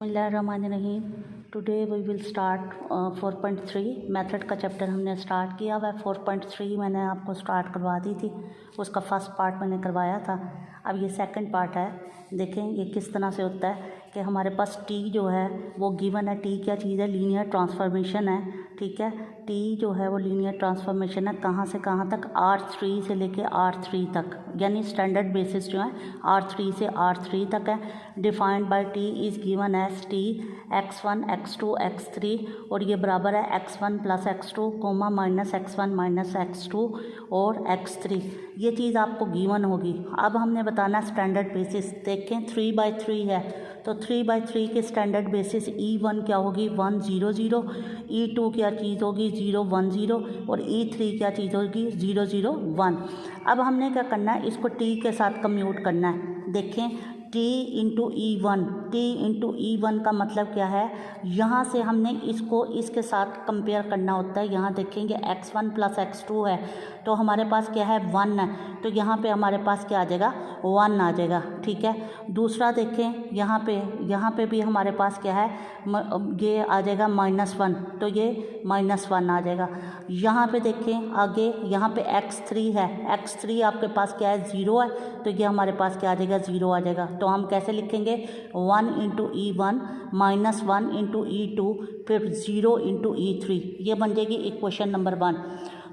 बिस्मिल्लाहिर्रहमानिर्रहीम। Today we will start 4.3 method का chapter हमने स्टार्ट किया हुआ है। 4.3 मैंने आपको स्टार्ट करवा दी थी, उसका फर्स्ट पार्ट मैंने करवाया था। अब ये सेकंड पार्ट है। देखें ये किस तरह से होता है कि हमारे पास टी जो है वो गिवन है। टी क्या चीज़ है? लीनियर ट्रांसफॉर्मेशन है, ठीक है। टी जो है वो लीनियर ट्रांसफॉर्मेशन है। कहाँ से कहाँ तक? R3 से लेके R3 तक, यानी स्टैंडर्ड बेसिस जो है R3 से R3 तक है। Defined by T is given as T x1 x2 x3 और ये बराबर है x1 plus x2 comma minus x1 minus x2 और x3। ये चीज़ आपको गिवन होगी। अब हमने बताना स्टैंडर्ड बेसिस। देखें 3/3 है तो 3/3 के स्टैंडर्ड बेसिस E1 क्या होगी? 1 0 0। E2 क्या चीज़ होगी? 0 1 0 और E3 क्या चीज़ होगी? 0 0 1। अब हमने क्या करना है, इसको T के साथ कम्यूट करना है। देखें T into E1, T into E1 का मतलब क्या है? यहाँ से हमने इसको इसके साथ कंपेयर करना होता है। यहाँ देखेंगे x1 प्लस x2 है तो हमारे पास क्या है? 1 है, तो यहाँ पे हमारे पास क्या आ जाएगा? 1 आ जाएगा, ठीक है। दूसरा देखें यहाँ पे भी हमारे पास क्या है? ये आ जाएगा -1, तो ये -1 आ जाएगा। यहाँ पे देखें आगे, यहाँ पे x3 है, x3 आपके पास क्या है? 0 है, तो ये हमारे पास क्या आ जाएगा? 0 आ जाएगा। तो हम कैसे लिखेंगे? 1 इंटू E1 -1 इंटू E2 फिर 0 इंटू E3। ये बन जाएगी इक्वेशन नंबर 1।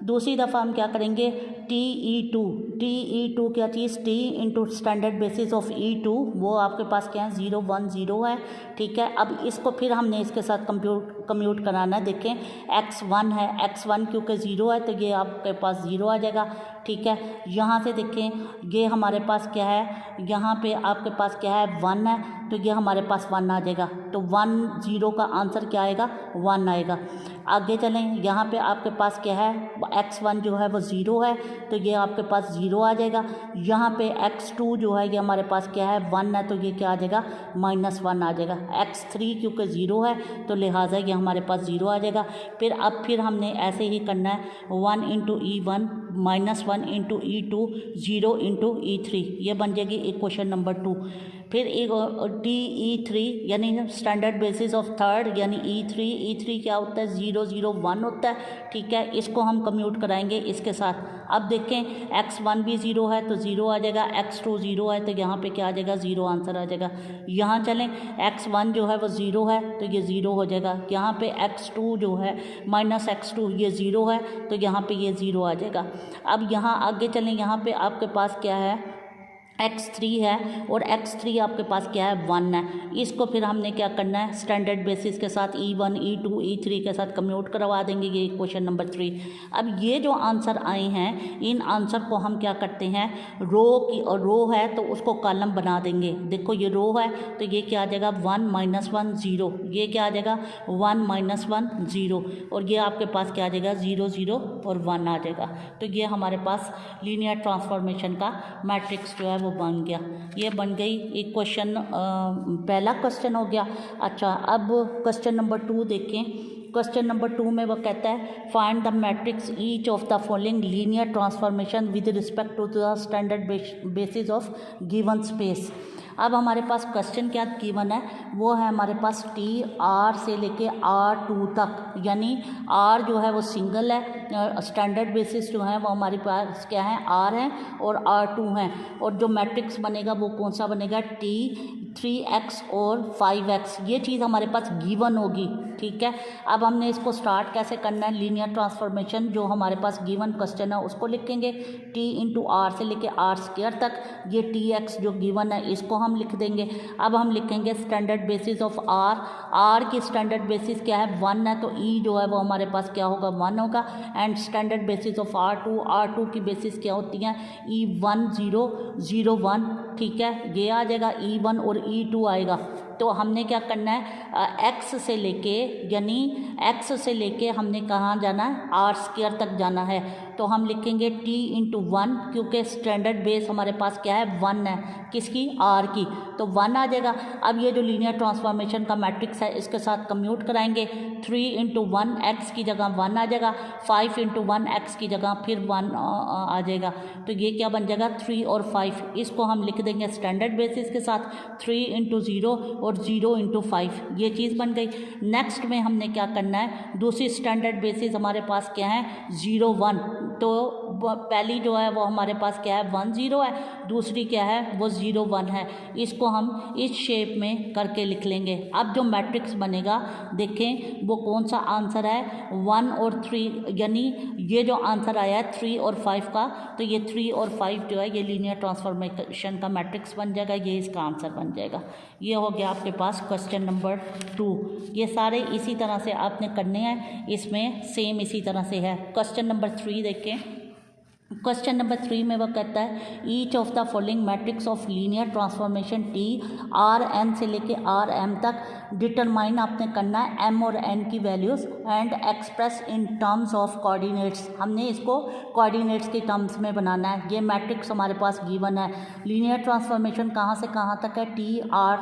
दूसरी दफ़ा हम क्या करेंगे? TE2 क्या चीज़? T into standard basis of E2, वो आपके पास क्या है? 0 1 0 है, ठीक है। अब इसको फिर हमने इसके साथ कम्यूट कराना है। देखें x1 है, x1 क्योंकि 0 है तो ये आपके पास 0 आ जाएगा, ठीक है। यहाँ से देखें ये हमारे पास क्या है? यहाँ पे आपके पास क्या है? 1 है, तो ये हमारे पास 1 आ जाएगा। तो 1 0 का आंसर क्या आएगा? 1 आएगा। आगे चलें, यहाँ पे आपके पास क्या है? x1 जो है वो 0 है, तो ये आपके पास 0 आ जाएगा। यहाँ पे x2 जो है ये हमारे पास क्या है? 1 है, तो ये क्या आ जाएगा? -1 आ जाएगा। x3 क्योंकि 0 है तो लिहाजा ये हमारे पास 0 आ जाएगा। फिर हमने ऐसे ही करना है 1 into E1 -1 into E2 0 into E3। ये बन जाएगी इक्वेशन नंबर 2। फिर एक TE3 यानी स्टैंडर्ड बेसिस ऑफ थर्ड यानी E3 क्या होता है? 0 0 1 होता है, ठीक है। इसको हम कम्यूट कराएंगे इसके साथ। अब देखें x1 भी 0 है तो 0 आ जाएगा, x2 0 है तो यहाँ पे क्या आ जाएगा? 0 आंसर आ जाएगा। यहाँ चलें x1 जो है वो 0 है तो ये 0 हो जाएगा। यहाँ पे x2 जो है -x2 ये 0 है तो यहाँ पे ये 0 आ जाएगा। अब यहाँ आगे चलें, यहाँ पे आपके पास क्या है? x3 है और x3 आपके पास क्या है? 1 है। इसको फिर हमने क्या करना है? स्टैंडर्ड बेसिस के साथ E1 E2 E3 के साथ कम्यूट करवा देंगे। ये क्वेश्चन नंबर 3। अब ये जो आंसर आए हैं इन आंसर को हम क्या करते हैं? रो है तो उसको कॉलम बना देंगे। देखो ये रो है तो ये क्या आ जाएगा? 1 -1 0। ये क्या आ जाएगा? 1 -1 0 और ये आपके पास क्या आ जाएगा? 0 0 और 1 आ जाएगा। तो ये हमारे पास लीनियर ट्रांसफॉर्मेशन का मैट्रिक्स जो है वो बन गया। ये बन गई एक क्वेश्चन, पहला क्वेश्चन हो गया। अच्छा, अब क्वेश्चन नंबर 2 देखें। क्वेश्चन नंबर 2 में वो कहता है find the matrix each of the following linear transformation with respect to the standard basis of given space. अब हमारे पास क्वेश्चन क्या गिवन है? वो है हमारे पास T R से लेके R2 तक, यानी R जो है वो सिंगल है, स्टैंडर्ड बेसिस जो है वो हमारे पास क्या है? R है और R2 है। और जो मैट्रिक्स बनेगा वो कौन सा बनेगा? T 3x और 5x। ये चीज़ हमारे पास गिवन होगी, ठीक है। अब हमने इसको स्टार्ट कैसे करना है? लीनियर ट्रांसफॉर्मेशन जो हमारे पास गिवन क्वेश्चन है उसको लिखेंगे T इंटू R से लेके R² तक। ये TX जो गिवन है इसको हम लिख देंगे। अब हम लिखेंगे स्टैंडर्ड बेसिस ऑफ R की स्टैंडर्ड बेसिस क्या है? 1 है, तो E जो है वो हमारे पास क्या होगा? 1 होगा। And standard basis of R2 की बेसिस क्या होती हैं? E1 0 0 1, ठीक है। ये आ जाएगा E1 और E2 आएगा। तो हमने क्या करना है? x से लेके हमने कहाँ जाना है? R² तक जाना है। तो हम लिखेंगे t इंटू 1, क्योंकि स्टैंडर्ड बेस हमारे पास क्या है 1 है, किसकी r की, तो 1 आ जाएगा। अब ये जो लीनियर ट्रांसफॉर्मेशन का मैट्रिक्स है इसके साथ कम्यूट कराएंगे, 3 इंटू 1 एक्स की जगह 1 आ जाएगा, 5 इंटू 1 एक्स की जगह फिर 1 आ जाएगा, तो ये क्या बन जाएगा 3 और 5। इसको हम लिख देंगे स्टैंडर्ड बेसिस के साथ 3 इंटू 0 और 0 इंटू 5, ये चीज़ बन गई। नेक्स्ट में हमने क्या करना है, दूसरी स्टैंडर्ड बेसिस हमारे पास क्या है 0 1, तो पहली जो है वो हमारे पास क्या है 1 0 है, दूसरी क्या है वो 0 1 है। इसको हम इस शेप में करके लिख लेंगे। अब जो मैट्रिक्स बनेगा देखें वो कौन सा आंसर है 1 और 3, यानी ये जो आंसर आया है 3 और 5 का, तो ये 3 और 5 जो है ये लीनियर ट्रांसफॉर्मेशन का मैट्रिक्स बन जाएगा, ये इसका आंसर बन जाएगा। ये हो गया आपके पास क्वेश्चन नंबर 2। ये सारे इसी तरह से आपने करने हैं, इसमें सेम इसी तरह से है। क्वेश्चन नंबर 3 देखें। क्वेश्चन नंबर 3 में वह कहता है each of the following matrix of linear transformation T R N से लेके आर एम तक डिटरमाइन आपने करना है एम और एन की values and express in terms of coordinates. हमने इसको कोऑर्डिनेट्स के टर्म्स में बनाना है। ये मैट्रिक्स हमारे पास गिवन है। लीनियर ट्रांसफॉर्मेशन कहाँ से कहाँ तक है, टी आर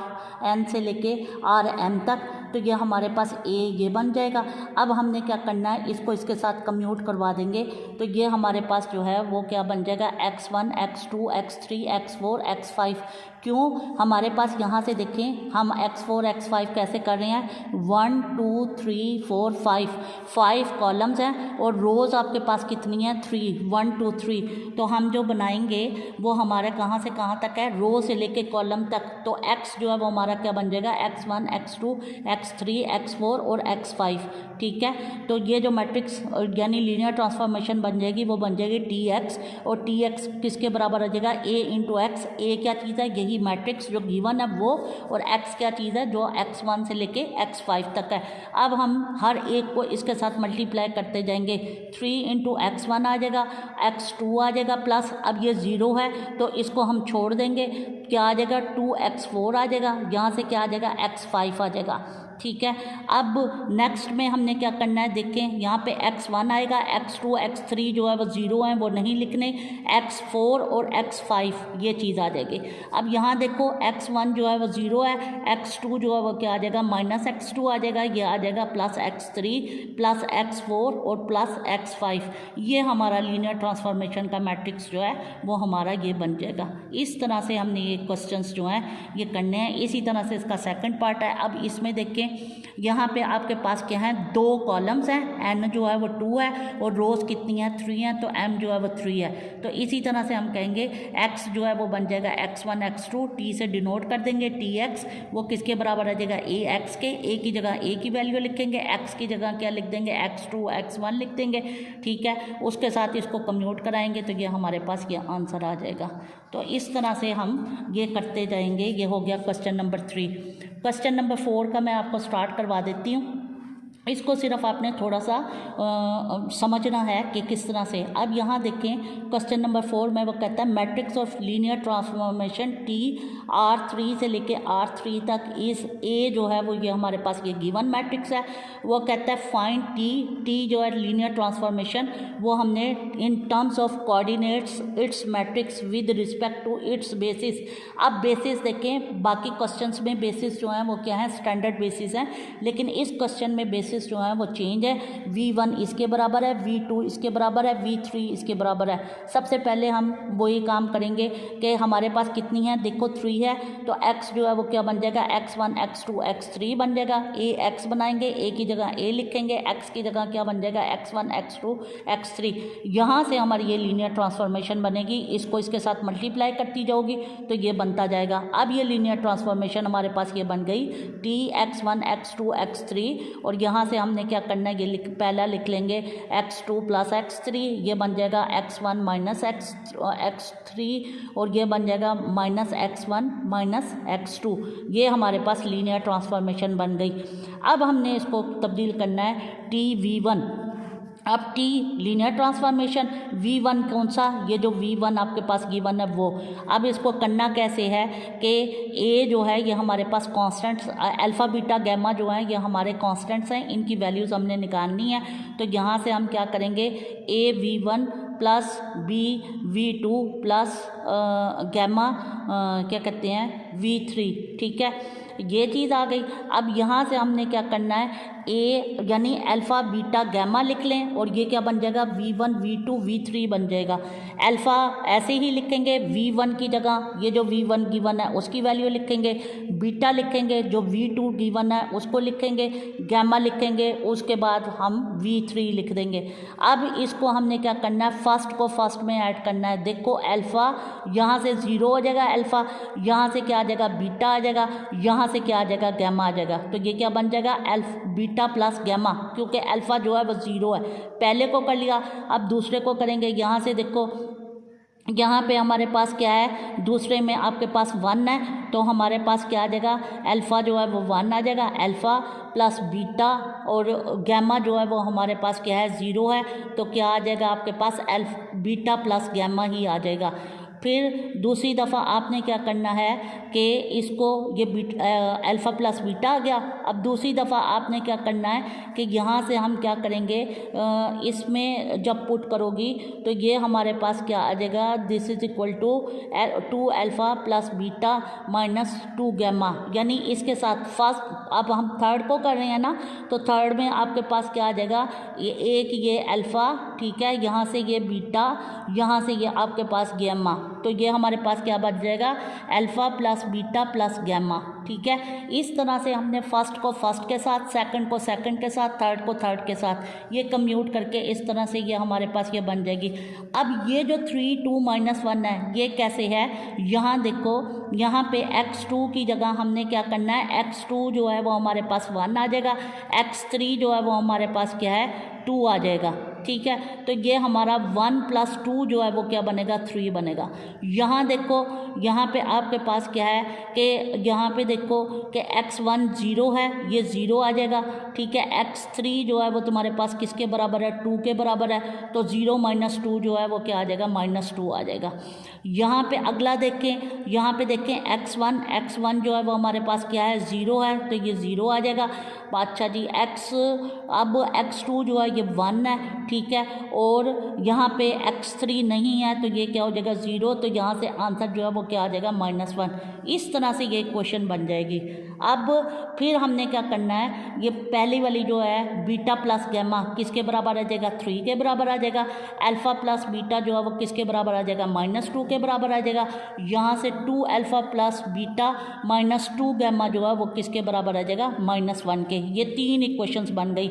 एन से लेके आर एम तक, तो ये हमारे पास ए ये बन जाएगा। अब हमने क्या करना है, इसको इसके साथ कम्यूट करवा देंगे, तो ये हमारे पास जो है वो क्या बन जाएगा x1 x2 x3 x4 x5। क्यों, हमारे पास यहाँ से देखें हम x4 x5 कैसे कर रहे हैं, 1 2 3 4 5 कॉलम्स हैं और रोज़ आपके पास कितनी है 3, 1 2 3। तो हम जो बनाएंगे वो हमारे कहाँ से कहाँ तक है, रो से लेके कॉलम तक। तो x जो है वो हमारा क्या बन जाएगा x1 x2 x3 x4 और x5। ठीक है, तो ये जो मैट्रिक्स यानी लीनियर ट्रांसफॉर्मेशन बन जाएगी वो बन जाएगी tx, और tx किसके बराबर आ जाएगा a इंटू एक्स। a क्या चीज़ है, यही मैट्रिक्स जो गिवन है वो, और x क्या चीज़ है जो x1 से लेके x5 तक है। अब हम हर एक को इसके साथ मल्टीप्लाई करते जाएंगे, 3 इंटू x1 आ जाएगा, x2 आ जाएगा प्लस, अब ये 0 है तो इसको हम छोड़ देंगे, क्या आ जाएगा 2x4 आ जाएगा, यहाँ से क्या आ जाएगा x5 आ जाएगा। ठीक है, अब नेक्स्ट में हमने क्या करना है, देखें यहाँ पे x1 आएगा, x2 x3 जो है वो 0 है वो नहीं लिखने, x4 और x5 ये चीज़ आ जाएगी। अब यहाँ देखो x1 जो है वो 0 है, x2 जो है वो क्या आ जाएगा माइनस x2 आ जाएगा, ये आ जाएगा प्लस x3 प्लस x4 और प्लस x5। ये हमारा लीनियर ट्रांसफॉर्मेशन का मैट्रिक्स जो है वो हमारा ये बन जाएगा। इस तरह से हमने ये क्वेश्चंस जो हैं ये करने हैं। इसी तरह से इसका सेकंड पार्ट है। अब इसमें देखें यहाँ पे आपके पास क्या है, 2 कॉलम्स हैं, n जो है वो 2 है और रोज़ कितनी है 3 है, तो m जो है वो 3 है। तो इसी तरह से हम कहेंगे x जो है वो बन जाएगा x1 x2, t से डिनोट कर देंगे, tx वो किसके बराबर आ जाएगा a x के, a की जगह a की वैल्यू लिख देंगे, x की जगह क्या लिख देंगे x2 x1 लिख देंगे। ठीक है, उसके साथ इसको कम्यूट कराएंगे तो ये हमारे पास ये आंसर आ जाएगा। तो इस तरह से हम ये करते जाएंगे। ये हो गया क्वेश्चन नंबर 3। क्वेश्चन नंबर 4 का मैं आपको स्टार्ट करवा देती हूँ। इसको सिर्फ आपने थोड़ा सा समझना है कि किस तरह से। अब यहाँ देखें क्वेश्चन नंबर 4 में वो कहता है matrix of linear transformation T R3 से लेके R3 तक इस A जो है वो ये हमारे पास ये गिवन मैट्रिक्स है। वो कहता है फाइंड टी जो है लीनियर ट्रांसफॉर्मेशन, वो हमने in terms of coordinates its matrix with respect to its basis. अब बेसिस देखें, बाकी क्वेश्चंस में बेसिस जो है वो क्या है स्टैंडर्ड बेसिस है, लेकिन इस क्वेश्चन में बेसिस जो है वो चेंज है। v1 इसके बराबर है, v2 इसके बराबर है, v3 इसके बराबर है। सबसे पहले हम वही काम करेंगे कि हमारे पास कितनी है, देखो 3 है, तो x जो है वो क्या बन जाएगा x1 x2 x3 बन जाएगा। a x बनाएंगे, a की जगह a लिखेंगे, x की जगह क्या बन जाएगा x1 x2 x3। यहाँ से हमारी ये लीनियर ट्रांसफॉर्मेशन बनेगी, इसको इसके साथ मल्टीप्लाई करती जाओगी तो ये बनता जाएगा। अब ये लीनियर ट्रांसफॉर्मेशन हमारे पास ये बन गई t x1 x2 x3, और यहाँ से हमने क्या करना है, ये पहला लिख लेंगे x2 प्लस x3, ये बन जाएगा x1 माइनस x3, और ये बन जाएगा माइनस x1 माइनस x2। ये हमारे पास लीनियर ट्रांसफॉर्मेशन बन गई। अब हमने इसको तब्दील करना है tv1। अब t लीनियर ट्रांसफॉर्मेशन, v1 कौन सा, ये जो v1 आपके पास गिवन है वो। अब इसको करना कैसे है कि a जो है ये हमारे पास कांस्टेंट्स, अल्फ़ा बीटा गैमा जो है ये हमारे कांस्टेंट्स हैं, इनकी वैल्यूज़ हमने निकालनी है। तो यहाँ से हम क्या करेंगे, a v1 plus V2 plus gamma क्या कहते हैं V3, ठीक है, ये चीज़ आ गई। अब यहाँ से हमने क्या करना है, ए यानी अल्फ़ा बीटा गैमा लिख लें और ये क्या बन जाएगा V1 V2 V3 बन जाएगा। अल्फ़ा ऐसे ही लिखेंगे V1 की जगह ये जो V1 गिवन है उसकी वैल्यू लिखेंगे, बीटा लिखेंगे जो V2 गिवन है उसको लिखेंगे, गैमा लिखेंगे, उसके बाद हम V3 लिख देंगे। अब इसको हमने क्या करना है, फर्स्ट को फर्स्ट में ऐड करना है। देखो अल्फ़ा यहाँ से 0 हो जाएगा, अल्फ़ा यहाँ से क्या आ जाएगा बीटा आ जाएगा, यहाँ से क्या आ जाएगा गैमा आ जाएगा। तो ये क्या बन जाएगा बीटा प्लस गैमा, क्योंकि अल्फ़ा जो है वो 0 है। पहले को कर लिया, अब दूसरे को करेंगे। यहाँ से देखो यहाँ पे हमारे पास क्या है, दूसरे में आपके पास 1 है तो हमारे पास क्या आ जाएगा, अल्फ़ा जो है वो 1 आ जाएगा, अल्फ़ा प्लस बीटा और गैमा जो है वो हमारे पास क्या है 0 है, तो क्या आ जाएगा आपके पास बीटा प्लस गैमा ही आ जाएगा। फिर दूसरी दफ़ा आपने क्या करना है कि इसको ये अल्फ़ा प्लस बीटा आ गया। अब दूसरी दफ़ा आपने क्या करना है कि यहाँ से हम क्या करेंगे, इसमें जब पुट करोगी तो ये हमारे पास क्या आ जाएगा, this is equal to 2 alpha plus beta minus 2 gamma, यानी इसके साथ फर्स्ट अब हम थर्ड को कर रहे हैं ना, तो थर्ड में आपके पास क्या आ जाएगा, ये अल्फ़ा, ठीक है, यहाँ से ये बीटा, यहाँ से ये आपके पास गैमा, तो ये हमारे पास क्या बच जाएगा, alpha plus beta plus gamma, ठीक है। इस तरह से हमने फर्स्ट को फर्स्ट के साथ, सेकंड को सेकंड के साथ, थर्ड को थर्ड के साथ ये कम्यूट करके इस तरह से ये हमारे पास ये बन जाएगी। अब ये जो 3 2 -1 है ये कैसे है, यहाँ देखो, यहाँ पे x2 की जगह हमने क्या करना है, x2 जो है वो हमारे पास 1 आ जाएगा, x3 जो है वो हमारे पास क्या है 2 आ जाएगा, ठीक है। तो ये हमारा 1 + 2 जो है वो क्या बनेगा 3 बनेगा। यहाँ देखो, यहाँ पे आपके पास क्या है कि यहाँ पे देखो कि x1 0 है, ये 0 आ जाएगा, ठीक है। x3 जो है वो तुम्हारे पास किसके बराबर है, 2 के बराबर है, तो 0 - 2 जो है वो क्या आ जाएगा -2 आ जाएगा। यहाँ पे अगला देखें, यहाँ पे देखें x1 जो है वो हमारे पास क्या है 0 है, तो ये 0 आ जाएगा। अच्छा जी, अब x2 जो है ये 1 है, ठीक है, और यहाँ पे x3 नहीं है तो ये क्या हो जाएगा 0, तो यहाँ से आंसर जो है वो क्या आ जाएगा -1। इस तरह से ये क्वेश्चन बन जाएगी। अब फिर हमने क्या करना है, ये पहली वाली जो है बीटा प्लस गैमा किसके बराबर आ जाएगा 3 के बराबर आ जाएगा, अल्फ़ा प्लस बीटा जो है वो किसके बराबर आ जाएगा -2 के बराबर आ जाएगा। यहाँ से 2 अल्फ़ा प्लस बीटा -2 गैमा जो है वो किसके बराबर आ जाएगा -1 के। ये 3 इक्वेशंस बन गई।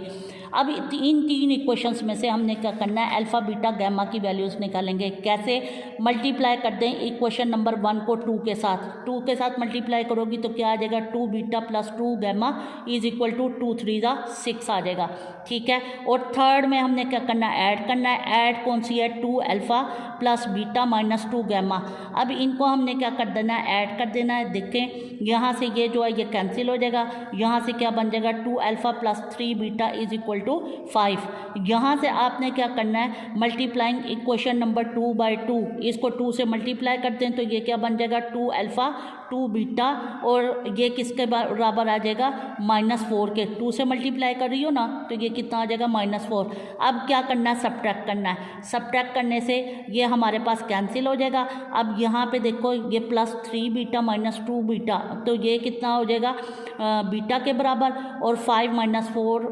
अब इन 3 इक्वेशंस में से हमने क्या करना है, अल्फ़ा बीटा गैमा की वैल्यूज़ निकालेंगे। कैसे, मल्टीप्लाई कर दें इक्वेशन नंबर 1 को 2 के साथ, 2 के साथ मल्टीप्लाई करोगी तो क्या आ जाएगा 2 beta plus 2 gamma is equal to 2 3 ज़ा 6 आ जाएगा, ठीक है। और थर्ड में हमने क्या करना है, ऐड करना है। ऐड कौन सी है, 2 अल्फ़ा प्लस बीटा -2 गैमा। अब इनको हमने क्या कर देना है, ऐड कर देना है। देखें यहाँ से ये जो है ये कैंसिल हो जाएगा, यहाँ से क्या बन जाएगा 2 alpha plus 3 beta is equal to 5। यहाँ से आपने क्या करना है, मल्टीप्लाइंग इक्वेशन नंबर 2/2, इसको 2 से मल्टीप्लाई करते हैं तो ये क्या बन जाएगा 2 अल्फ़ा 2 बीटा, और ये किसके बराबर आ जाएगा -4 के। 2 से मल्टीप्लाई कर रही हो ना तो ये कितना आ जाएगा -4। अब क्या करना है, सब्ट्रैक्ट करना है। सब्ट्रैक्ट करने से ये हमारे पास कैंसिल हो जाएगा। अब यहाँ पे देखो ये +3 बीटा -2 बीटा, तो ये कितना हो जाएगा बीटा के बराबर, और 5 - 4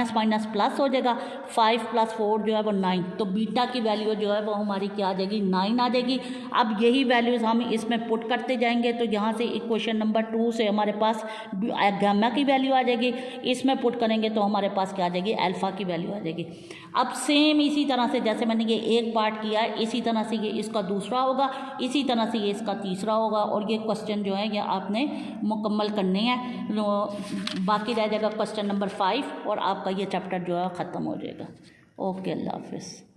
माइनस प्लस हो जाएगा, 5 + 4 जो है वो 9, तो बीटा की वैल्यू जो है वो हमारी क्या आ जाएगी 9 आ जाएगी। अब यही वैल्यूज़ हम इसमें पुट करते जाएंगे तो यहाँ से इक्वेशन नंबर 2 से हमारे पास गैमा की वैल्यू आ जाएगी, इसमें पुट करेंगे तो हमारे पास क्या आ जाएगी अल्फ़ा की वैल्यू आ जाएगी। अब सेम इसी तरह से जैसे मैंने ये एक पार्ट किया है, इसी तरह से ये इसका दूसरा होगा, इसी तरह से ये इसका तीसरा होगा, और ये क्वेश्चन जो है ये आपने मुकम्मल करने हैं। बाकी रह जाएगा क्वेश्चन नंबर 5 और आपका ये चैप्टर जो है ख़त्म हो जाएगा। ओके, अल्लाह हाफिज़।